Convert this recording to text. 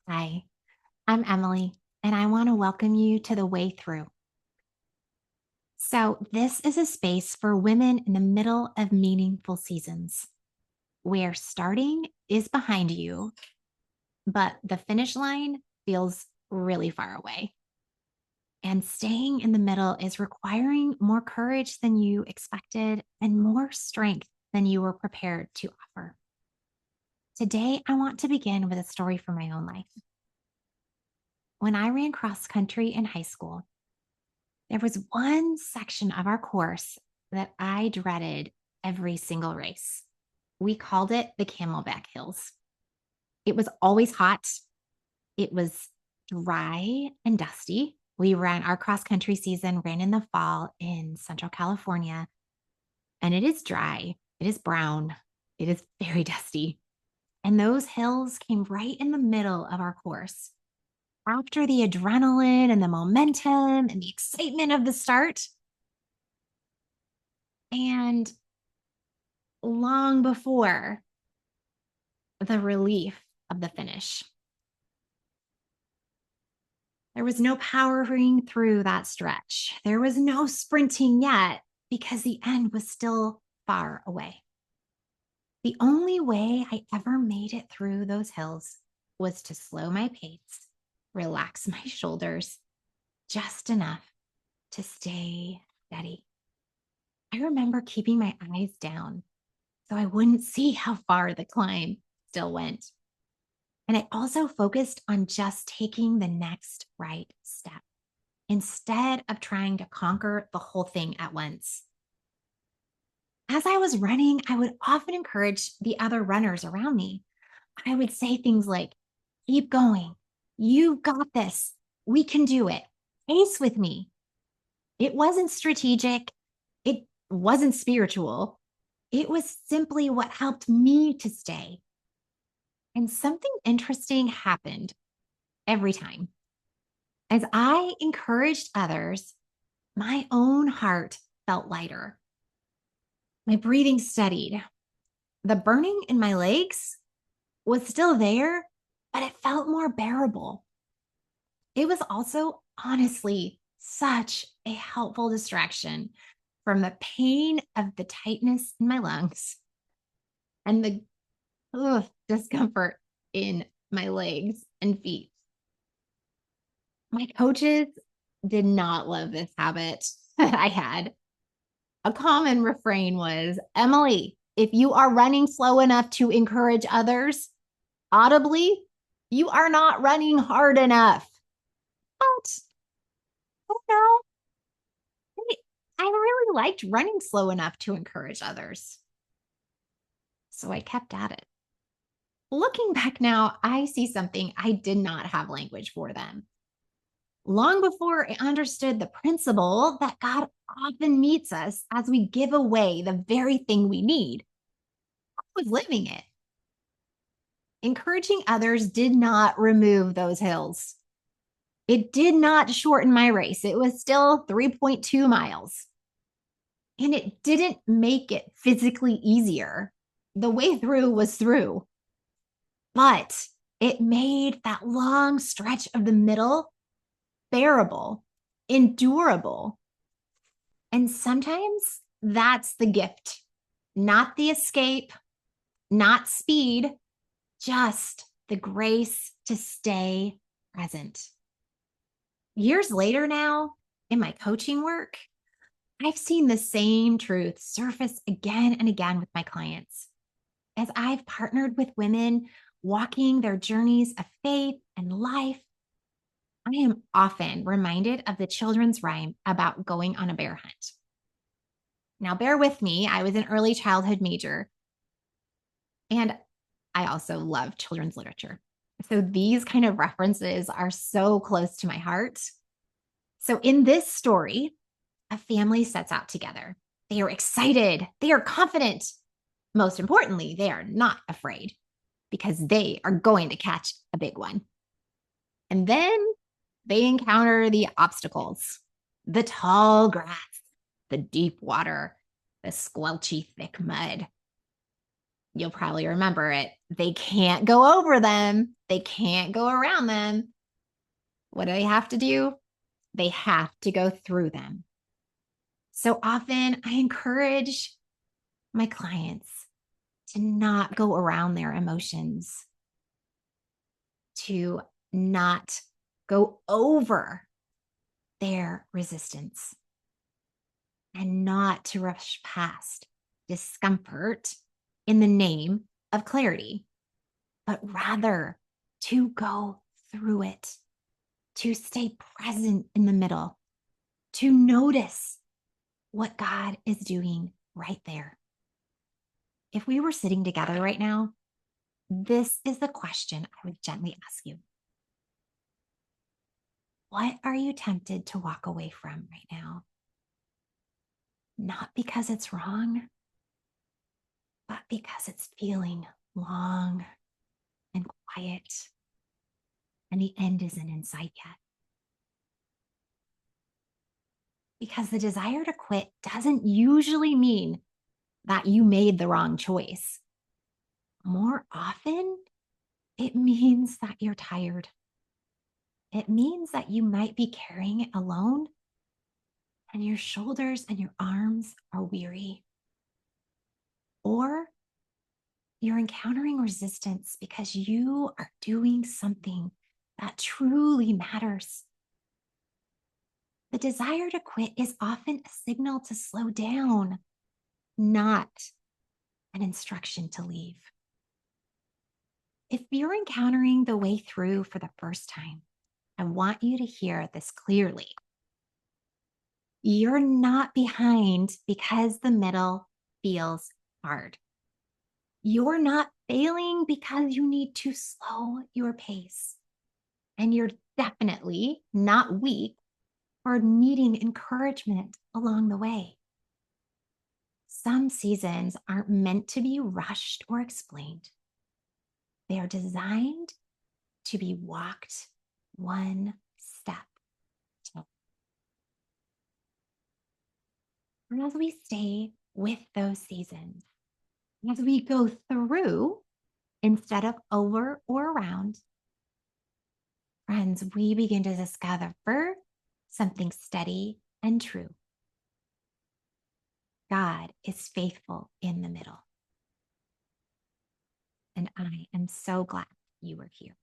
Hi, I'm Emily, and I want to welcome you to the Way Through. So, this is a space for women in the middle of meaningful seasons where starting is behind you, but the finish line feels really far away. And staying in the middle is requiring more courage than you expected and more strength than you were prepared to offer. Today, I want to begin with a story from my own life. When I ran cross country in high school, there was one section of our course that I dreaded every single race. We called it the Camelback Hills. It was always hot. It was dry and dusty. We ran our cross country season, ran in the fall in Central California, and it is dry. It is brown. It is very dusty. And those hills came right in the middle of our course. After the adrenaline and the momentum and the excitement of the start, and long before the relief of the finish. There was no powering through that stretch. There was no sprinting yet because the end was still far away. The only way I ever made it through those hills was to slow my pace, relax my shoulders just enough to stay steady. I remember keeping my eyes down so I wouldn't see how far the climb still went. And I also focused on just taking the next right step instead of trying to conquer the whole thing at once. As I was running, I would often encourage the other runners around me. I would say things like, keep going. You've got this. We can do it. Pace with me. It wasn't strategic. It wasn't spiritual. It was simply what helped me to stay. And something interesting happened every time. As I encouraged others, my own heart felt lighter. My breathing steadied. The burning in my legs was still there, but it felt more bearable. It was also honestly such a helpful distraction from the pain of the tightness in my lungs and the discomfort in my legs and feet. My coaches did not love this habit that I had. A common refrain was, Emily, if you are running slow enough to encourage others audibly, you are not running hard enough. But oh no, I really liked running slow enough to encourage others. So I kept at it. Looking back now, I see something I did not have language for then. Long before I understood the principle that God often meets us as we give away the very thing we need, I was living it. Encouraging others did not remove those hills. It did not shorten my race. It was still 3.2 miles. And it didn't make it physically easier. The way through was through, but it made that long stretch of the middle bearable, endurable. And sometimes that's the gift, not the escape, not speed, just the grace to stay present. Years later now, in my coaching work, I've seen the same truth surface again and again with my clients. As I've partnered with women walking their journeys of faith and life, I am often reminded of the children's rhyme about going on a bear hunt. Now, bear with me, I was an early childhood major, and I also love children's literature. So these kind of references are so close to my heart. So in this story, a family sets out together. They are excited, they are confident. Most importantly, they are not afraid because they are going to catch a big one. And then they encounter the obstacles, the tall grass, the deep water, the squelchy thick mud. You'll probably remember it. They can't go over them, they can't go around them. What do they have to do? They have to go through them. So often I encourage my clients to not go around their emotions, to not go over their resistance, and not to rush past discomfort in the name of clarity, but rather to go through it, to stay present in the middle, to notice what God is doing right there. If we were sitting together right now, this is the question I would gently ask you. What are you tempted to walk away from right now? Not because it's wrong, but because it's feeling long and quiet, and the end isn't in sight yet. Because the desire to quit doesn't usually mean that you made the wrong choice. More often, it means that you're tired. It means that you might be carrying it alone, and your shoulders and your arms are weary. Or you're encountering resistance because you are doing something that truly matters. The desire to quit is often a signal to slow down, not an instruction to leave. If you're encountering the way through for the first time, I want you to hear this clearly. You're not behind because the middle feels hard. You're not failing because you need to slow your pace. And you're definitely not weak or needing encouragement along the way. Some seasons aren't meant to be rushed or explained. They are designed to be walked one step. And as we stay with those seasons, as we go through instead of over or around, friends, we begin to discover something steady and true. God is faithful in the middle. And I am so glad you were here.